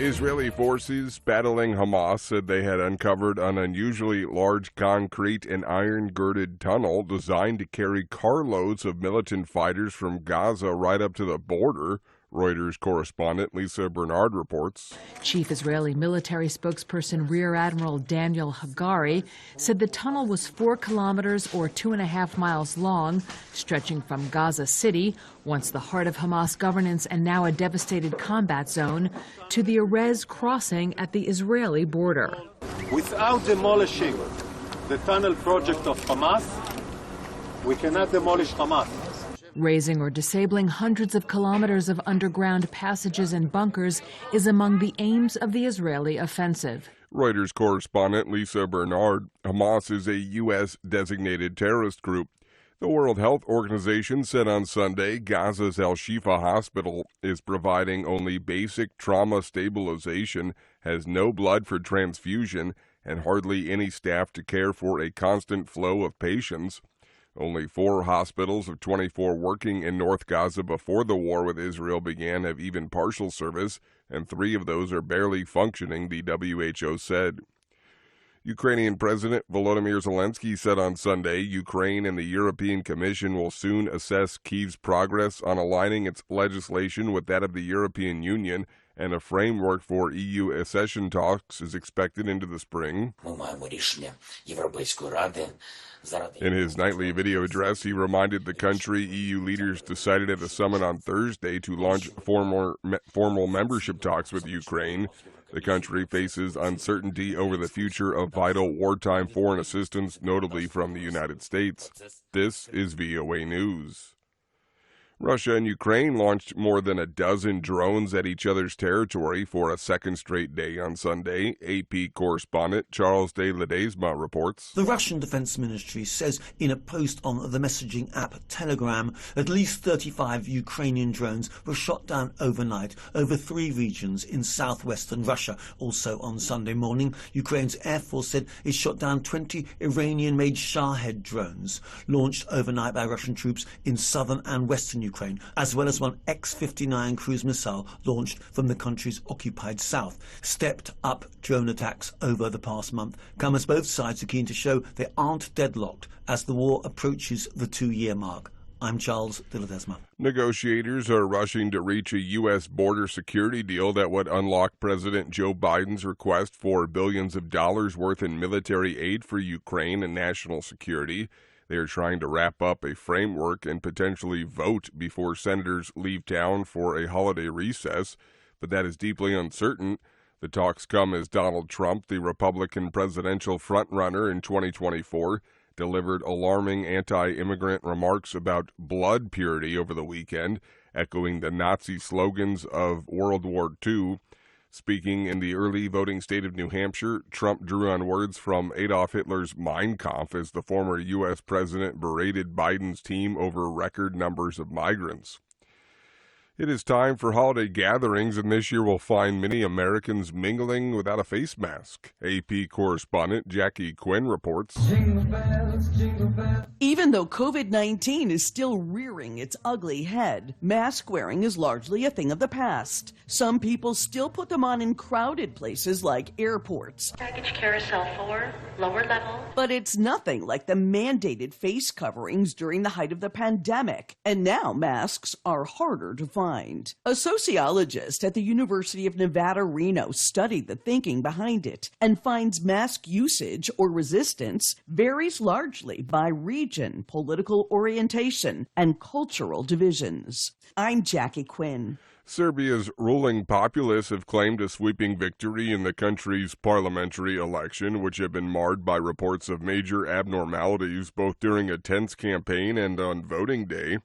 Israeli forces battling Hamas said they had uncovered an unusually large concrete and iron-girded tunnel designed to carry carloads of militant fighters from Gaza right up to the border, Reuters correspondent Lisa Bernard reports. Chief Israeli military spokesperson Rear Admiral Daniel Hagari said the tunnel was 4 kilometers or 2.5 miles long, stretching from Gaza City, once the heart of Hamas governance and now a devastated combat zone, to the Erez crossing at the Israeli border. Without demolishing the tunnel project of Hamas, we cannot demolish Hamas. Raising or disabling hundreds of kilometers of underground passages and bunkers is among the aims of the Israeli offensive. Reuters correspondent Lisa Bernard. Hamas is a U.S. designated terrorist group. The World Health Organization said on Sunday Gaza's Al-Shifa hospital is providing only basic trauma stabilization, has no blood for transfusion, and hardly any staff to care for a constant flow of patients. Only 4 hospitals of 24 working in North Gaza before the war with Israel began have even partial service, and 3 of those are barely functioning, the WHO said. Ukrainian President Volodymyr Zelensky said on Sunday Ukraine and the European Commission will soon assess Kyiv's progress on aligning its legislation with that of the European Union, and a framework for EU accession talks is expected into the spring. In his nightly video address, he reminded the country EU leaders decided at a summit on Thursday to launch formal membership talks with Ukraine. The country faces uncertainty over the future of vital wartime foreign assistance, notably from the United States. This is VOA News. Russia and Ukraine launched more than a dozen drones at each other's territory for a second straight day on Sunday. AP correspondent Charles de Ledesma reports. The Russian Defense Ministry says in a post on the messaging app Telegram, at least 35 Ukrainian drones were shot down overnight over 3 regions in southwestern Russia. Also on Sunday morning, Ukraine's Air Force said it shot down 20 Iranian-made Shahed drones launched overnight by Russian troops in southern and western Ukraine, as well as one X-59 cruise missile launched from the country's occupied south. Stepped up drone attacks over the past month come as both sides are keen to show they aren't deadlocked as the war approaches the 2-year mark. I'm Charles de Ledesma. Negotiators are rushing to reach a U.S. border security deal that would unlock President Joe Biden's request for billions of dollars worth in military aid for Ukraine and national security. They are trying to wrap up a framework and potentially vote before senators leave town for a holiday recess, but that is deeply uncertain. The talks come as Donald Trump, the Republican presidential frontrunner in 2024, delivered alarming anti-immigrant remarks about blood purity over the weekend, echoing the Nazi slogans of World War II. Speaking in the early voting state of New Hampshire, Trump drew on words from Adolf Hitler's Mein Kampf as the former U.S. president berated Biden's team over record numbers of migrants. It is time for holiday gatherings, and this year will find many Americans mingling without a face mask. AP correspondent Jackie Quinn reports. Jingle bells, jingle bells. Even though COVID-19 is still rearing its ugly head, mask wearing is largely a thing of the past. Some people still put them on in crowded places like airports. Baggage carousel 4, lower level. But it's nothing like the mandated face coverings during the height of the pandemic. And now masks are harder to find. A sociologist at the University of Nevada, Reno studied the thinking behind it and finds mask usage or resistance varies largely by region, political orientation, and cultural divisions. I'm Jackie Quinn. Serbia's ruling populists have claimed a sweeping victory in the country's parliamentary election, which have been marred by reports of major abnormalities both during a tense campaign and on voting day.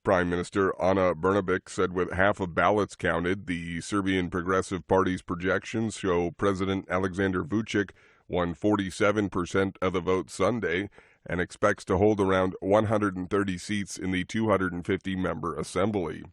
Prime Minister Ana Brnabić said with half of ballots counted, the Serbian Progressive Party's projections show President Aleksandar Vučić won 47% of the vote Sunday and expects to hold around 130 seats in the 250-member assembly.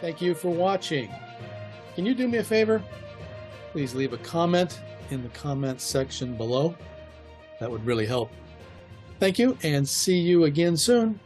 Thank you for watching. Can you do me a favor? Please leave a comment in the comments section below. That would really help. Thank you, and see you again soon.